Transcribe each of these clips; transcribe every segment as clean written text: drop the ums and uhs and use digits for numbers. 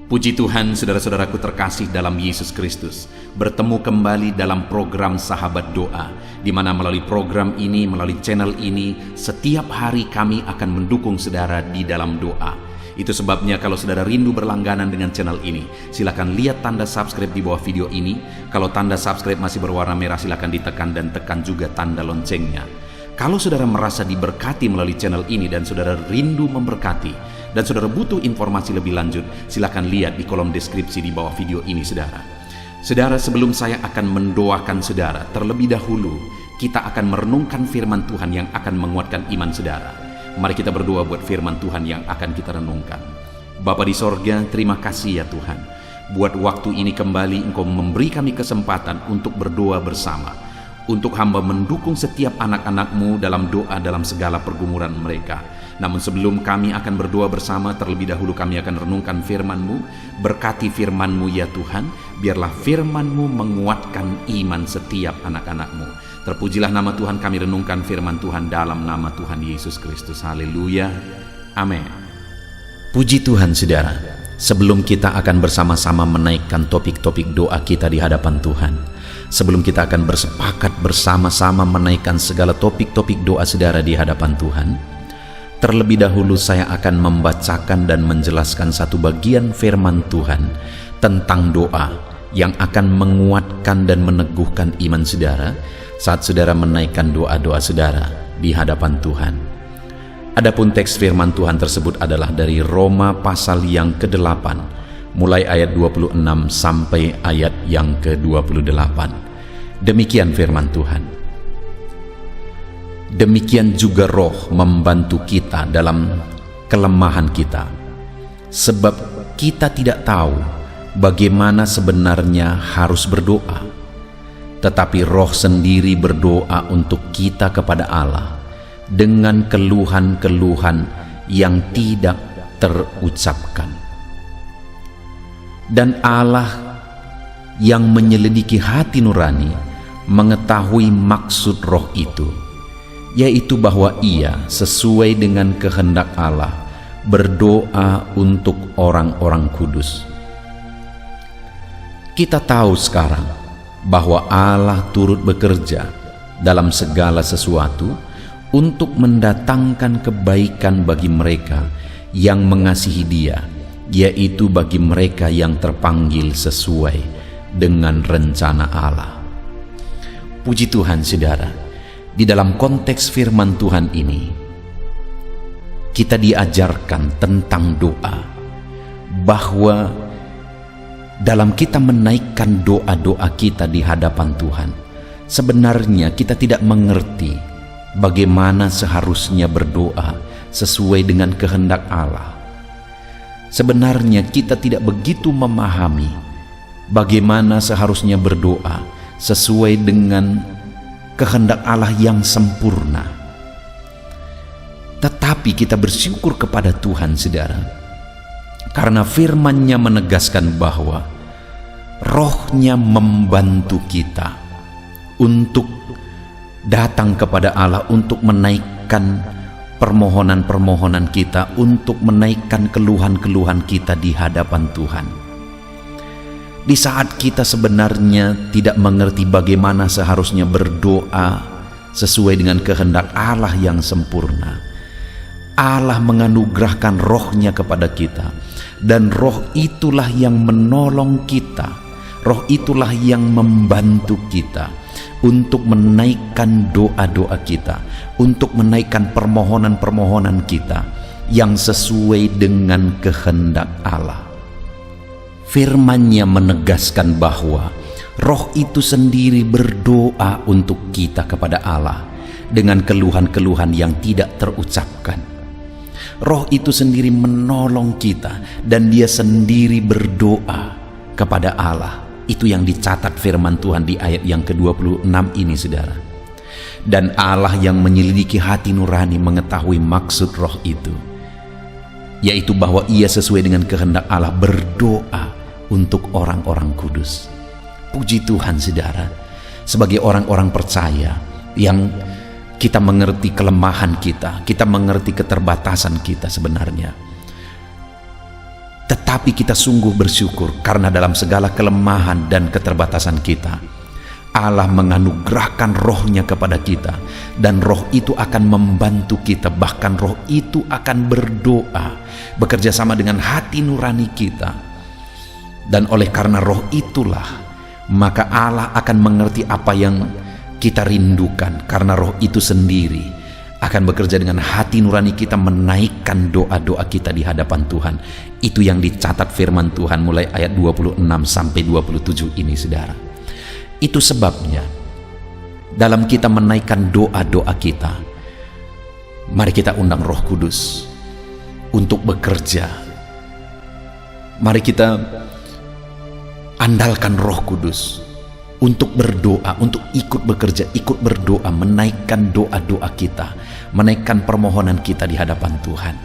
Puji Tuhan, saudara-saudaraku terkasih dalam Yesus Kristus, bertemu kembali dalam program Sahabat Doa, di mana melalui program ini, melalui channel ini, setiap hari kami akan mendukung saudara di dalam doa. Itu sebabnya kalau saudara rindu berlangganan dengan channel ini, silakan lihat tanda subscribe di bawah video ini. Kalau tanda subscribe masih berwarna merah, silakan ditekan dan tekan juga tanda loncengnya. Kalau saudara merasa diberkati melalui channel ini dan saudara rindu memberkati, dan saudara butuh informasi lebih lanjut, silakan lihat di kolom deskripsi di bawah video ini, saudara. Saudara, sebelum saya akan mendoakan saudara, terlebih dahulu kita akan merenungkan firman Tuhan yang akan menguatkan iman saudara. Mari kita berdoa buat firman Tuhan yang akan kita renungkan. Bapa di sorga, terima kasih ya Tuhan. Buat waktu ini kembali Engkau memberi kami kesempatan untuk berdoa bersama. Untuk hamba mendukung setiap anak-anak-Mu dalam doa dalam segala pergumulan mereka. Namun sebelum kami akan berdoa bersama, terlebih dahulu kami akan renungkan firman-Mu. Berkati firman-Mu ya Tuhan, biarlah firman-Mu menguatkan iman setiap anak-anak-Mu. Terpujilah nama Tuhan, kami renungkan firman Tuhan dalam nama Tuhan Yesus Kristus. Haleluya, amin. Puji Tuhan saudara, sebelum kita akan bersama-sama menaikkan topik-topik doa kita di hadapan Tuhan, sebelum kita akan bersepakat bersama-sama menaikkan segala topik-topik doa saudara di hadapan Tuhan, terlebih dahulu saya akan membacakan dan menjelaskan satu bagian firman Tuhan tentang doa yang akan menguatkan dan meneguhkan iman saudara saat saudara menaikkan doa-doa saudara di hadapan Tuhan. Adapun teks firman Tuhan tersebut adalah dari Roma pasal yang ke-8, mulai ayat 26 sampai ayat yang ke-28. Demikian firman Tuhan. Demikian juga Roh membantu kita dalam kelemahan kita, sebab kita tidak tahu bagaimana sebenarnya harus berdoa, tetapi Roh sendiri berdoa untuk kita kepada Allah dengan keluhan-keluhan yang tidak terucapkan. Dan Allah yang menyelidiki hati nurani mengetahui maksud Roh itu, yaitu bahwa Ia sesuai dengan kehendak Allah berdoa untuk orang-orang kudus. Kita tahu sekarang bahwa Allah turut bekerja dalam segala sesuatu untuk mendatangkan kebaikan bagi mereka yang mengasihi Dia, yaitu bagi mereka yang terpanggil sesuai dengan rencana Allah. Puji Tuhan saudara, di dalam konteks firman Tuhan ini kita diajarkan tentang doa, bahwa dalam kita menaikkan doa-doa kita di hadapan Tuhan, sebenarnya kita tidak mengerti bagaimana seharusnya berdoa sesuai dengan kehendak Allah. Sebenarnya kita tidak begitu memahami bagaimana seharusnya berdoa sesuai dengan kehendak Allah yang sempurna. Tetapi kita bersyukur kepada Tuhan saudara, karena firman-Nya menegaskan bahwa Roh-Nya membantu kita untuk datang kepada Allah, untuk menaikkan permohonan-permohonan kita, untuk menaikkan keluhan-keluhan kita di hadapan Tuhan. Di saat kita sebenarnya tidak mengerti bagaimana seharusnya berdoa sesuai dengan kehendak Allah yang sempurna, Allah menganugerahkan Roh-Nya kepada kita, dan Roh itulah yang menolong kita, Roh itulah yang membantu kita untuk menaikkan doa-doa kita, untuk menaikkan permohonan-permohonan kita yang sesuai dengan kehendak Allah. Firman-Nya menegaskan bahwa Roh itu sendiri berdoa untuk kita kepada Allah dengan keluhan-keluhan yang tidak terucapkan. Roh itu sendiri menolong kita, dan Dia sendiri berdoa kepada Allah. Itu yang dicatat firman Tuhan di ayat yang ke-26 ini saudara. Dan Allah yang menyelidiki hati nurani mengetahui maksud Roh itu, yaitu bahwa Ia sesuai dengan kehendak Allah berdoa untuk orang-orang kudus. Puji Tuhan saudara, sebagai orang-orang percaya yang kita mengerti kelemahan kita mengerti keterbatasan kita sebenarnya. Tetapi kita sungguh bersyukur karena dalam segala kelemahan dan keterbatasan kita, Allah menganugerahkan roh-Nya kepada kita, dan roh itu akan membantu kita, bahkan roh itu akan berdoa, bekerja sama dengan hati nurani kita. Dan oleh karena roh itulah, maka Allah akan mengerti apa yang kita rindukan, karena roh itu sendiri akan bekerja dengan hati nurani kita, menaikkan doa-doa kita di hadapan Tuhan. Itu yang dicatat firman Tuhan mulai ayat 26 sampai 27 ini, saudara. Itu sebabnya dalam kita menaikkan doa-doa kita, mari kita undang Roh Kudus untuk bekerja. Mari kita andalkan Roh Kudus untuk berdoa, untuk ikut bekerja, ikut berdoa, menaikkan doa-doa kita, menaikkan permohonan kita di hadapan Tuhan.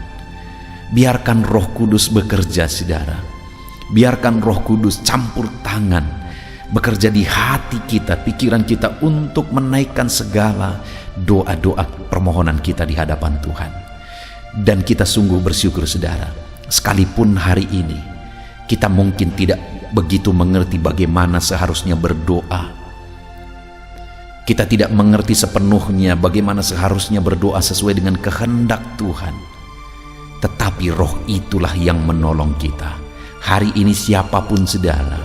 Biarkan Roh Kudus bekerja, saudara. Biarkan Roh Kudus campur tangan, bekerja di hati kita, pikiran kita, untuk menaikkan segala doa-doa permohonan kita di hadapan Tuhan. Dan kita sungguh bersyukur, saudara, sekalipun hari ini kita mungkin tidak begitu mengerti bagaimana seharusnya berdoa. Kita tidak mengerti sepenuhnya bagaimana seharusnya berdoa sesuai dengan kehendak Tuhan. Tetapi roh itulah yang menolong kita. Hari ini siapapun saudara,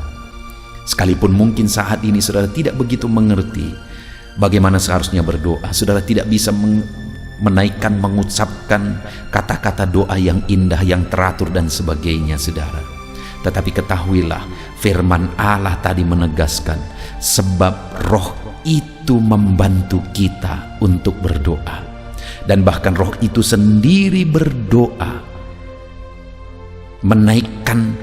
sekalipun mungkin saat ini saudara tidak begitu mengerti bagaimana seharusnya berdoa, saudara tidak bisa menaikkan, mengucapkan kata-kata doa yang indah, yang teratur dan sebagainya, saudara. Tetapi ketahuilah, firman Allah tadi menegaskan, sebab roh itu membantu kita untuk berdoa. Dan bahkan roh itu sendiri berdoa, menaikkan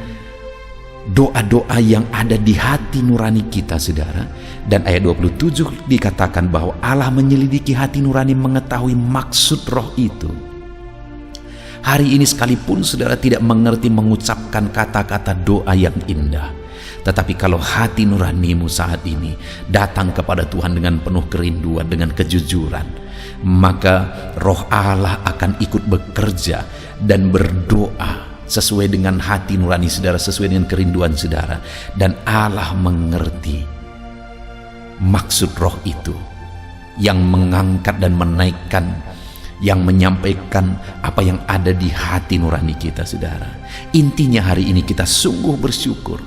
doa-doa yang ada di hati nurani kita, saudara. Dan ayat 27 dikatakan bahwa Allah menyelidiki hati nurani, mengetahui maksud roh itu. Hari ini sekalipun saudara tidak mengerti mengucapkan kata-kata doa yang indah, tetapi kalau hati nuranimu saat ini datang kepada Tuhan dengan penuh kerinduan, dengan kejujuran, maka roh Allah akan ikut bekerja dan berdoa sesuai dengan hati nurani saudara, sesuai dengan kerinduan saudara. Dan Allah mengerti maksud roh itu, yang mengangkat dan menaikkan, yang menyampaikan apa yang ada di hati nurani kita, saudara. Intinya hari ini kita sungguh bersyukur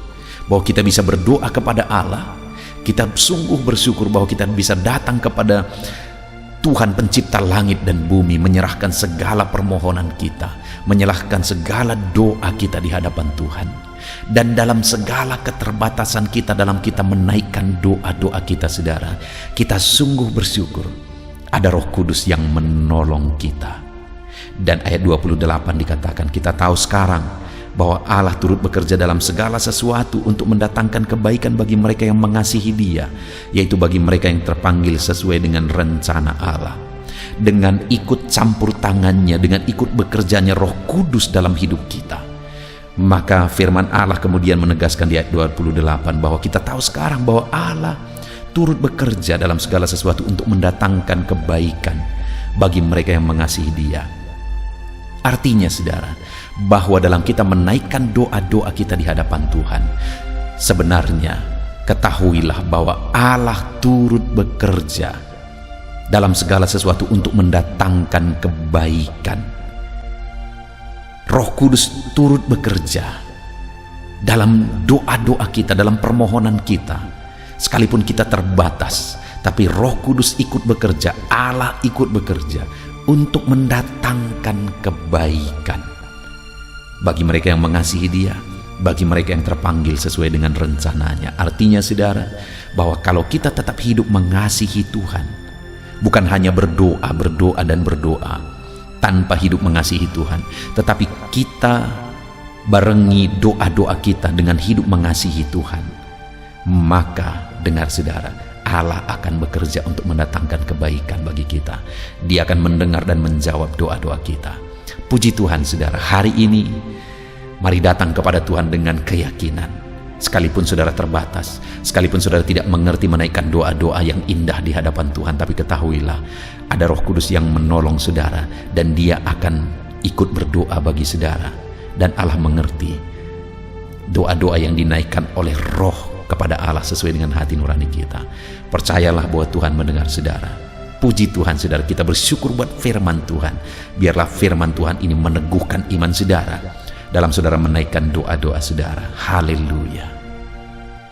bahwa kita bisa berdoa kepada Allah. Kita sungguh bersyukur bahwa kita bisa datang kepada Tuhan pencipta langit dan bumi, menyerahkan segala permohonan kita, menyerahkan segala doa kita di hadapan Tuhan. Dan dalam segala keterbatasan kita, dalam kita menaikkan doa-doa kita, saudara, kita sungguh bersyukur ada Roh Kudus yang menolong kita. Dan ayat 28 dikatakan, kita tahu sekarang bahwa Allah turut bekerja dalam segala sesuatu untuk mendatangkan kebaikan bagi mereka yang mengasihi Dia, yaitu bagi mereka yang terpanggil sesuai dengan rencana Allah. Dengan ikut campur tangannya, dengan ikut bekerjanya Roh Kudus dalam hidup kita, maka firman Allah kemudian menegaskan di ayat 28 bahwa kita tahu sekarang bahwa Allah turut bekerja dalam segala sesuatu untuk mendatangkan kebaikan bagi mereka yang mengasihi Dia. Artinya, saudara, bahwa dalam kita menaikkan doa-doa kita di hadapan Tuhan, sebenarnya ketahuilah bahwa Allah turut bekerja dalam segala sesuatu untuk mendatangkan kebaikan. Roh Kudus turut bekerja dalam doa-doa kita, dalam permohonan kita. Sekalipun kita terbatas, tapi Roh Kudus ikut bekerja, Allah ikut bekerja untuk mendatangkan kebaikan bagi mereka yang mengasihi Dia, bagi mereka yang terpanggil sesuai dengan rencananya. Artinya, saudara, bahwa kalau kita tetap hidup mengasihi Tuhan, bukan hanya berdoa dan berdoa tanpa hidup mengasihi Tuhan, tetapi kita barengi doa-doa kita dengan hidup mengasihi Tuhan, maka dengar, saudara, Allah akan bekerja untuk mendatangkan kebaikan bagi kita. Dia akan mendengar dan menjawab doa-doa kita. Puji Tuhan, saudara. Hari ini mari datang kepada Tuhan dengan keyakinan. Sekalipun saudara terbatas, sekalipun saudara tidak mengerti menaikkan doa-doa yang indah di hadapan Tuhan, tapi ketahuilah ada Roh Kudus yang menolong saudara, dan Dia akan ikut berdoa bagi saudara. Dan Allah mengerti doa-doa yang dinaikkan oleh Roh kepada Allah sesuai dengan hati nurani kita. Percayalah bahwa Tuhan mendengar saudara. Puji Tuhan saudara, kita bersyukur buat firman Tuhan. Biarlah firman Tuhan ini meneguhkan iman saudara dalam saudara menaikkan doa-doa saudara. Haleluya.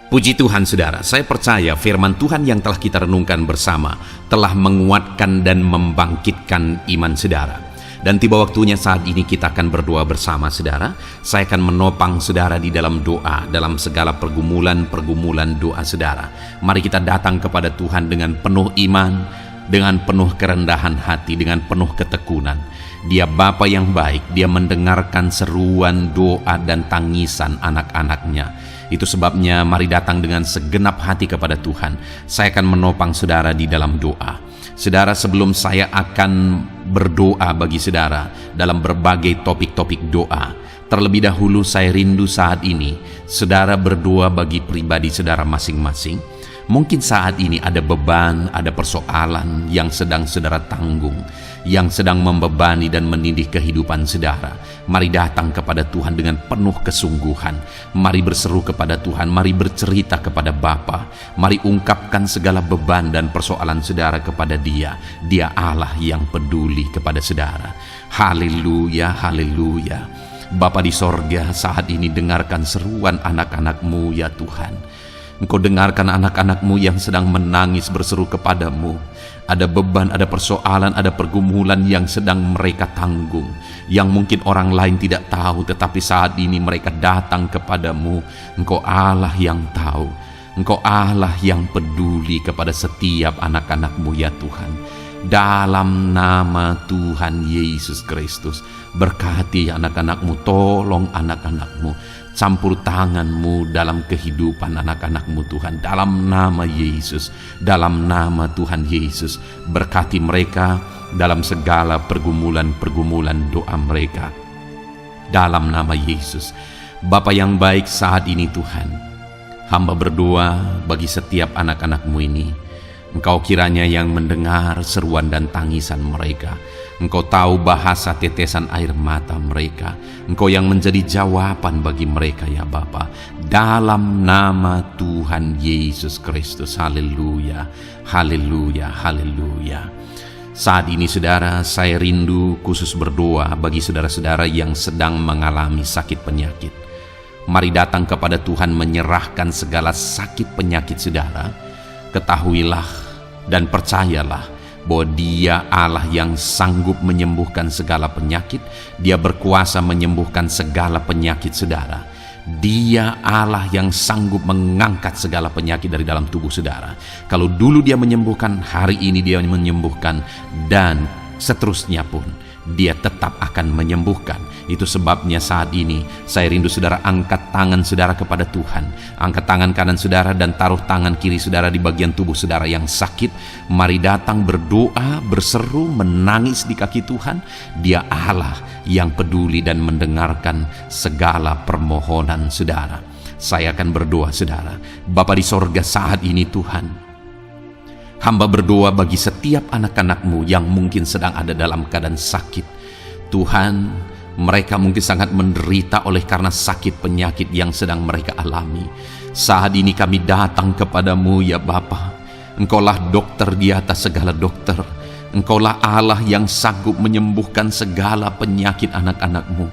Puji Tuhan saudara, saya percaya firman Tuhan yang telah kita renungkan bersama telah menguatkan dan membangkitkan iman saudara. Dan tiba waktunya saat ini kita akan berdoa bersama saudara. Saya akan menopang saudara di dalam doa, dalam segala pergumulan doa saudara. Mari kita datang kepada Tuhan dengan penuh iman, dengan penuh kerendahan hati, dengan penuh ketekunan. Dia Bapa yang baik, Dia mendengarkan seruan doa dan tangisan anak-anaknya. Itu sebabnya mari datang dengan segenap hati kepada Tuhan. Saya akan menopang saudara di dalam doa. Saudara, sebelum saya akan berdoa bagi saudara dalam berbagai topik-topik doa, terlebih dahulu saya rindu saat ini saudara berdoa bagi pribadi saudara masing-masing. Mungkin saat ini ada beban, ada persoalan yang sedang saudara tanggung, yang sedang membebani dan menindih kehidupan saudara. Mari datang kepada Tuhan dengan penuh kesungguhan. Mari berseru kepada Tuhan, mari bercerita kepada Bapa. Mari ungkapkan segala beban dan persoalan saudara kepada Dia. Dia Allah yang peduli kepada saudara. Haleluya, haleluya. Bapa di sorga, saat ini dengarkan seruan anak-anak-Mu ya Tuhan. Engkau dengarkan anak-anak-Mu yang sedang menangis berseru kepadamu. Ada beban, ada persoalan, ada pergumulan yang sedang mereka tanggung, yang mungkin orang lain tidak tahu, tetapi saat ini mereka datang kepadamu. Engkau Allah yang tahu, Engkau Allah yang peduli kepada setiap anak-anak-Mu ya Tuhan. Dalam nama Tuhan Yesus Kristus, berkati anak-anak-Mu, tolong anak-anak-Mu, campur tangan-Mu dalam kehidupan anak-anak-Mu Tuhan. Dalam nama Yesus, dalam nama Tuhan Yesus, berkati mereka dalam segala pergumulan-pergumulan doa mereka. Dalam nama Yesus. Bapa yang baik, saat ini Tuhan, hamba berdoa bagi setiap anak-anak-Mu ini. Engkau kiranya yang mendengar seruan dan tangisan mereka. Engkau tahu bahasa tetesan air mata mereka. Engkau yang menjadi jawaban bagi mereka ya Bapa. Dalam nama Tuhan Yesus Kristus. Haleluya, haleluya, haleluya. Saat ini saudara, saya rindu khusus berdoa bagi saudara-saudara yang sedang mengalami sakit penyakit. Mari datang kepada Tuhan menyerahkan segala sakit penyakit saudara. Ketahuilah dan percayalah bahwa Dia Allah yang sanggup menyembuhkan segala penyakit. Dia berkuasa menyembuhkan segala penyakit saudara. Dia Allah yang sanggup mengangkat segala penyakit dari dalam tubuh saudara. Kalau dulu Dia menyembuhkan, hari ini Dia menyembuhkan, dan seterusnya pun Dia tetap akan menyembuhkan. Itu sebabnya saat ini saya rindu saudara angkat tangan saudara kepada Tuhan. Angkat tangan kanan saudara dan taruh tangan kiri saudara di bagian tubuh saudara yang sakit. Mari datang berdoa, berseru, menangis di kaki Tuhan. Dia Allah yang peduli dan mendengarkan segala permohonan saudara. Saya akan berdoa saudara. Bapa di sorga, saat ini Tuhan, hamba berdoa bagi setiap anak-anak-Mu yang mungkin sedang ada dalam keadaan sakit. Tuhan, mereka mungkin sangat menderita oleh karena sakit penyakit yang sedang mereka alami. Saat ini kami datang kepadamu ya Bapa. Engkaulah dokter di atas segala dokter. Engkaulah Allah yang sanggup menyembuhkan segala penyakit anak-anak-Mu.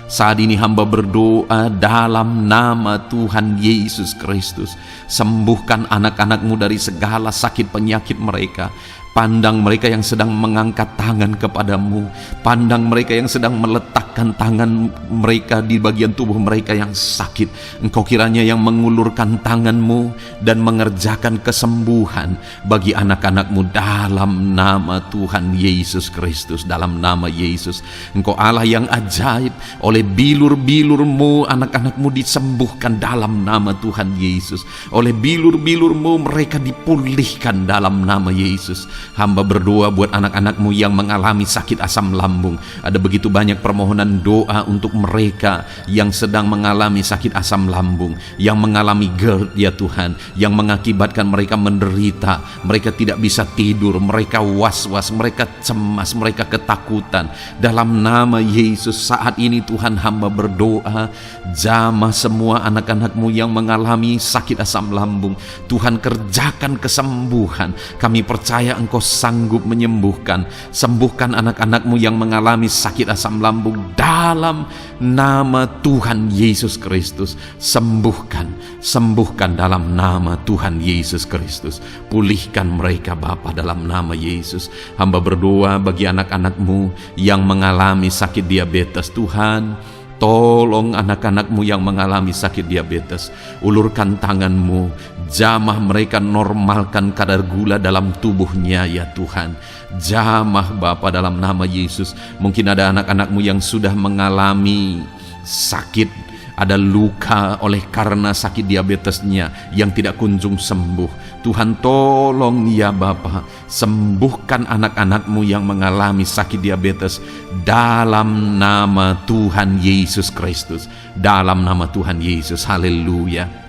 Saat ini hamba berdoa dalam nama Tuhan Yesus Kristus. Sembuhkan anak-anak-Mu dari segala sakit penyakit mereka. Pandang mereka yang sedang mengangkat tangan kepadamu. Pandang mereka yang sedang meletakkan tangan mereka di bagian tubuh mereka yang sakit. Engkau kiranya yang mengulurkan tangan-Mu dan mengerjakan kesembuhan bagi anak-anak-Mu dalam nama Tuhan Yesus Kristus. Dalam nama Yesus, Engkau Allah yang ajaib. Oleh bilur-bilur-Mu anak-anak-Mu disembuhkan dalam nama Tuhan Yesus. Oleh bilur-bilur-Mu mereka dipulihkan dalam nama Yesus. Hamba berdoa buat anak-anak-Mu yang mengalami sakit asam lambung. Ada begitu banyak permohonan doa untuk mereka yang sedang mengalami sakit asam lambung, yang mengalami GERD ya Tuhan, yang mengakibatkan mereka menderita, mereka tidak bisa tidur, mereka was-was, mereka cemas, mereka ketakutan. Dalam nama Yesus saat ini Tuhan, hamba berdoa, jamah semua anak-anak-Mu yang mengalami sakit asam lambung. Tuhan, kerjakan kesembuhan. Kami percaya Engkau sanggup menyembuhkan. Sembuhkan anak-anak-Mu yang mengalami sakit asam lambung dalam nama Tuhan Yesus Kristus. Sembuhkan dalam nama Tuhan Yesus Kristus. Pulihkan mereka Bapa dalam nama Yesus. Hamba berdoa bagi anak-anak-Mu yang mengalami sakit diabetes. Tuhan, tolong anak-anak-Mu yang mengalami sakit diabetes. Ulurkan tangan-Mu, jamah mereka, normalkan kadar gula dalam tubuhnya ya Tuhan. Jamah Bapa dalam nama Yesus. Mungkin ada anak-anak-Mu yang sudah mengalami sakit, ada luka oleh karena sakit diabetesnya yang tidak kunjung sembuh. Tuhan, tolong ya Bapa, sembuhkan anak-anak-Mu yang mengalami sakit diabetes dalam nama Tuhan Yesus Kristus. Dalam nama Tuhan Yesus, haleluya.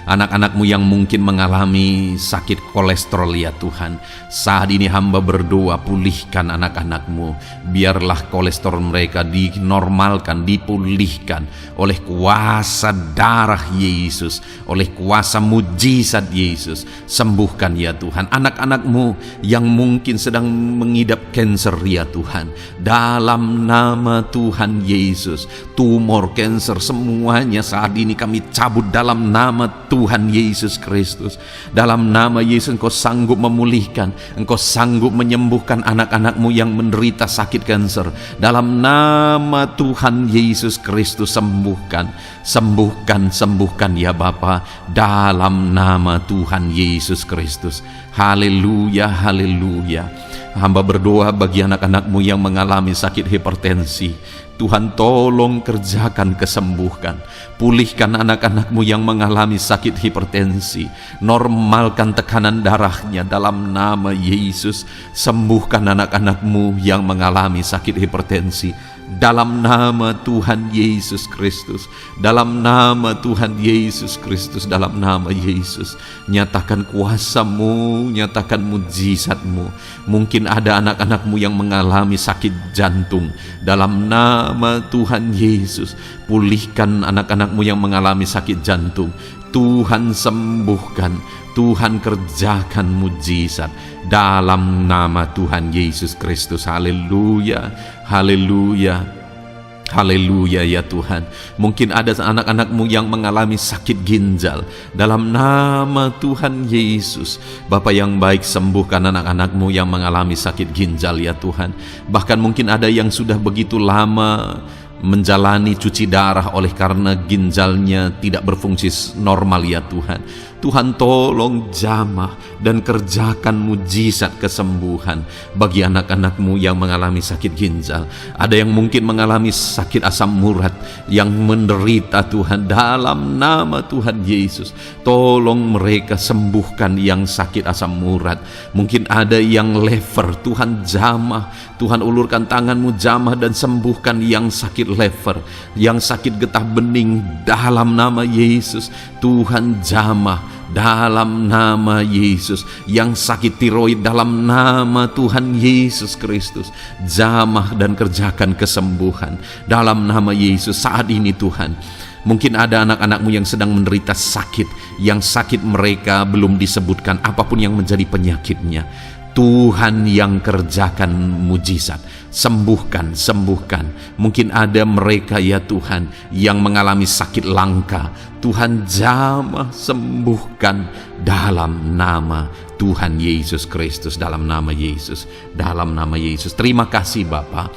Anak-anak-Mu yang mungkin mengalami sakit kolesterol ya Tuhan, saat ini hamba berdoa, pulihkan anak-anak-Mu. Biarlah kolesterol mereka dinormalkan, dipulihkan oleh kuasa darah Yesus, oleh kuasa mujizat Yesus. Sembuhkan ya Tuhan anak-anak-Mu yang mungkin sedang mengidap kanker ya Tuhan. Dalam nama Tuhan Yesus, tumor, kanker, semuanya saat ini kami cabut dalam nama Tuhan Yesus Kristus. Dalam nama Yesus, Engkau sanggup memulihkan, Engkau sanggup menyembuhkan anak-anak-Mu yang menderita sakit kanker. Dalam nama Tuhan Yesus Kristus, sembuhkan ya Bapa. Dalam nama Tuhan Yesus Kristus. Haleluya, haleluya. Hamba berdoa bagi anak-anak-Mu yang mengalami sakit hipertensi. Tuhan, tolong kerjakan kesembuhan. Pulihkan anak-anak-Mu yang mengalami sakit hipertensi. Normalkan tekanan darahnya dalam nama Yesus. Sembuhkan anak-anak-Mu yang mengalami sakit hipertensi. Dalam nama Tuhan Yesus Kristus. Dalam nama Tuhan Yesus Kristus. Dalam nama Yesus. Nyatakan kuasa-Mu, nyatakan mujizat-Mu. Mungkin ada anak-anak-Mu yang mengalami sakit jantung. Dalam nama Tuhan Yesus, pulihkan anak-anak-Mu yang mengalami sakit jantung. Tuhan sembuhkan, Tuhan kerjakan mujizat dalam nama Tuhan Yesus Kristus. Haleluya, haleluya, haleluya ya Tuhan. Mungkin ada anak-anak-Mu yang mengalami sakit ginjal. Dalam nama Tuhan Yesus, Bapa yang baik, sembuhkan anak-anak-Mu yang mengalami sakit ginjal ya Tuhan. Bahkan mungkin ada yang sudah begitu lama menjalani cuci darah oleh karena ginjalnya tidak berfungsi normal ya Tuhan. Tuhan, tolong jamah dan kerjakan mujizat kesembuhan bagi anak-anak-Mu yang mengalami sakit ginjal. Ada yang mungkin mengalami sakit asam urat yang menderita Tuhan. Dalam nama Tuhan Yesus, tolong mereka sembuhkan yang sakit asam urat. Mungkin ada yang lever, Tuhan jamah. Tuhan, ulurkan tangan-Mu, jamah dan sembuhkan yang sakit lever, yang sakit getah bening. Dalam nama Yesus, Tuhan jamah. Dalam nama Yesus, yang sakit tiroid, dalam nama Tuhan Yesus Kristus, jamah dan kerjakan kesembuhan dalam nama Yesus. Saat ini Tuhan, mungkin ada anak-anak-Mu yang sedang menderita sakit, yang sakit mereka belum disebutkan apapun yang menjadi penyakitnya. Tuhan yang kerjakan mujizat, sembuhkan. Mungkin ada mereka ya Tuhan yang mengalami sakit langka. Tuhan jamah, sembuhkan dalam nama Tuhan Yesus Kristus. Dalam nama Yesus, dalam nama Yesus. Terima kasih Bapa.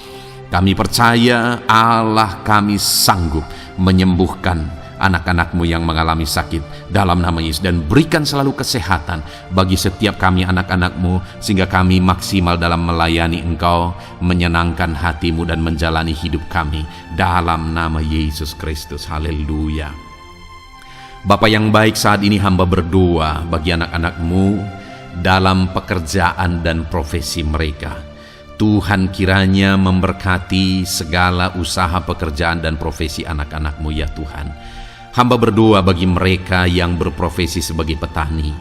Kami percaya Allah kami sanggup menyembuhkan anak-anak-Mu yang mengalami sakit dalam nama Yesus, dan berikan selalu kesehatan bagi setiap kami anak-anak-Mu, sehingga kami maksimal dalam melayani Engkau, menyenangkan hati-Mu dan menjalani hidup kami dalam nama Yesus Kristus. Haleluya. Bapa yang baik, saat ini hamba berdoa bagi anak-anak-Mu dalam pekerjaan dan profesi mereka. Tuhan kiranya memberkati segala usaha pekerjaan dan profesi anak-anak-Mu ya Tuhan. Hamba berdoa bagi mereka yang berprofesi sebagai petani.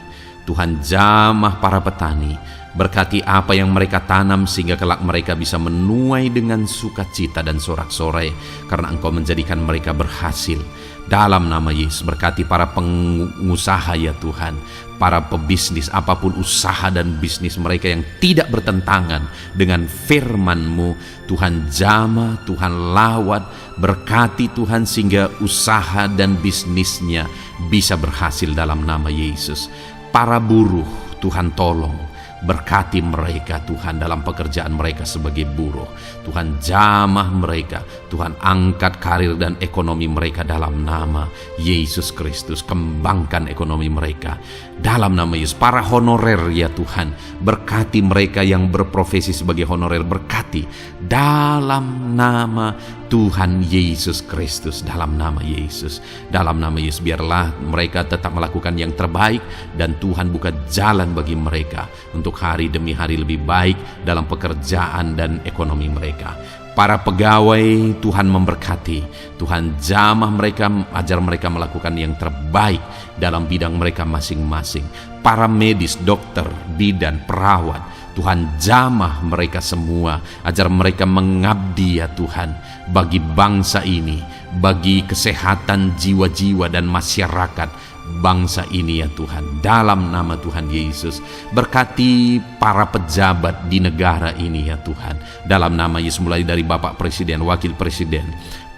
Tuhan jamah para petani, berkati apa yang mereka tanam sehingga kelak mereka bisa menuai dengan sukacita dan sorak-sorai karena Engkau menjadikan mereka berhasil. Dalam nama Yesus, berkati para pengusaha ya Tuhan, para pebisnis, apapun usaha dan bisnis mereka yang tidak bertentangan dengan firman-Mu. Tuhan jamah, Tuhan lawat, berkati Tuhan sehingga usaha dan bisnisnya bisa berhasil dalam nama Yesus. Para buruh, Tuhan tolong, berkati mereka Tuhan dalam pekerjaan mereka sebagai buruh. Tuhan jamah mereka, Tuhan angkat karir dan ekonomi mereka dalam nama Yesus Kristus. Kembangkan ekonomi mereka dalam nama Yesus. Para honorer ya Tuhan, berkati mereka yang berprofesi sebagai honorer, berkati dalam nama Tuhan Yesus Kristus, dalam nama Yesus. Dalam nama Yesus, biarlah mereka tetap melakukan yang terbaik dan Tuhan buka jalan bagi mereka untuk hari demi hari lebih baik dalam pekerjaan dan ekonomi mereka. Para pegawai Tuhan memberkati, Tuhan jamah mereka, ajar mereka melakukan yang terbaik dalam bidang mereka masing-masing. Para medis, dokter, bidan, perawat, Tuhan jamah mereka semua, ajar mereka mengabdi ya Tuhan bagi bangsa ini, bagi kesehatan jiwa-jiwa dan masyarakat bangsa ini ya Tuhan. Dalam nama Tuhan Yesus, berkati para pejabat di negara ini ya Tuhan. Dalam nama Yesus, mulai dari Bapak Presiden, Wakil Presiden,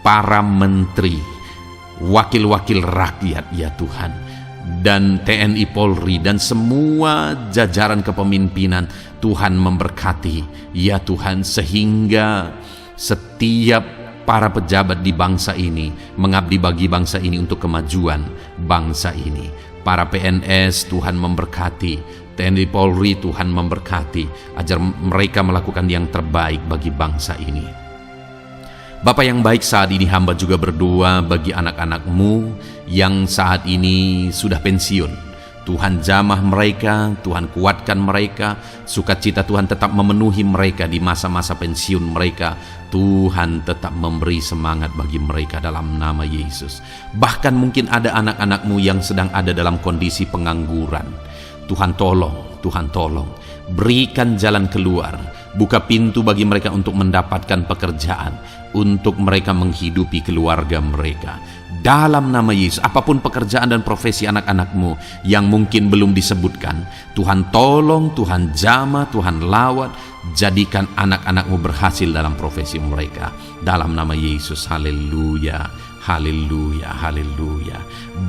para menteri, wakil-wakil rakyat ya Tuhan, dan TNI Polri dan semua jajaran kepemimpinan, Tuhan memberkati ya Tuhan, sehingga setiap para pejabat di bangsa ini mengabdi bagi bangsa ini untuk kemajuan bangsa ini. Para PNS Tuhan memberkati, TNI Polri Tuhan memberkati, ajar mereka melakukan yang terbaik bagi bangsa ini. Bapa yang baik, saat ini hamba juga berdoa bagi anak-anak-Mu yang saat ini sudah pensiun. Tuhan jamah mereka, Tuhan kuatkan mereka, sukacita Tuhan tetap memenuhi mereka di masa-masa pensiun mereka. Tuhan tetap memberi semangat bagi mereka dalam nama Yesus. Bahkan mungkin ada anak-anak-Mu yang sedang ada dalam kondisi pengangguran. Tuhan tolong, Tuhan tolong, berikan jalan keluar, buka pintu bagi mereka untuk mendapatkan pekerjaan, untuk mereka menghidupi keluarga mereka. Dalam nama Yesus, apapun pekerjaan dan profesi anak-anak-Mu yang mungkin belum disebutkan, Tuhan tolong, Tuhan jamah, Tuhan lawat, jadikan anak-anak-Mu berhasil dalam profesi mereka. Dalam nama Yesus, haleluya, haleluya, haleluya.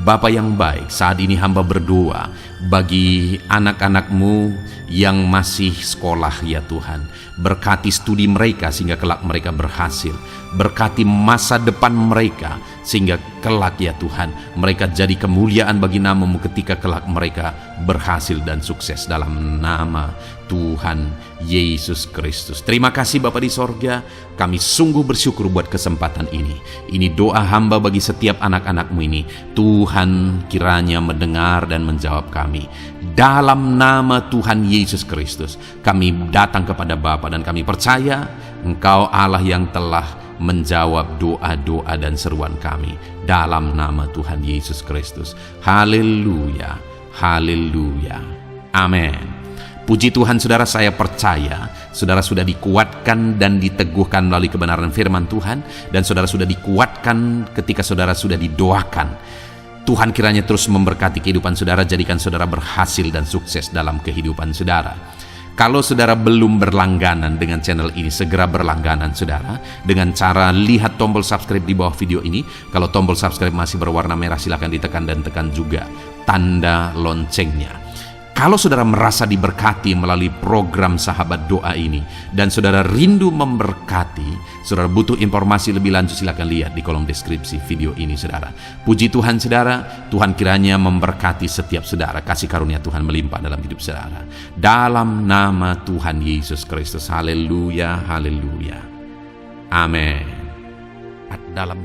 Bapa yang baik, saat ini hamba berdoa bagi anak-anak-Mu yang masih sekolah ya Tuhan. Berkati studi mereka sehingga kelak mereka berhasil. Berkati masa depan mereka sehingga kelak ya Tuhan mereka jadi kemuliaan bagi nama-Mu ketika kelak mereka berhasil dan sukses dalam nama Tuhan Yesus Kristus. Terima kasih Bapa di sorga, kami sungguh bersyukur buat kesempatan ini. Ini doa hamba bagi setiap anak-anak-Mu ini. Tuhan kiranya mendengar dan menjawab kami. Dalam nama Tuhan Yesus Kristus kami datang kepada Bapa dan kami percaya Engkau Allah yang telah menjawab doa-doa dan seruan kami dalam nama Tuhan Yesus Kristus. Haleluya, haleluya, amin. Puji Tuhan saudara, saya percaya saudara sudah dikuatkan dan diteguhkan melalui kebenaran firman Tuhan, dan saudara sudah dikuatkan ketika saudara sudah didoakan. Tuhan kiranya terus memberkati kehidupan saudara, jadikan saudara berhasil dan sukses dalam kehidupan saudara. Kalau saudara belum berlangganan dengan channel ini, segera berlangganan saudara dengan cara lihat tombol subscribe di bawah video ini. Kalau tombol subscribe masih berwarna merah, silakan ditekan dan tekan juga tanda loncengnya. Kalau saudara merasa diberkati melalui program Sahabat Doa ini dan saudara rindu memberkati, saudara butuh informasi lebih lanjut, silakan lihat di kolom deskripsi video ini saudara. Puji Tuhan saudara, Tuhan kiranya memberkati setiap saudara, kasih karunia Tuhan melimpah dalam hidup saudara. Dalam nama Tuhan Yesus Kristus, haleluya, haleluya, amin. Dalam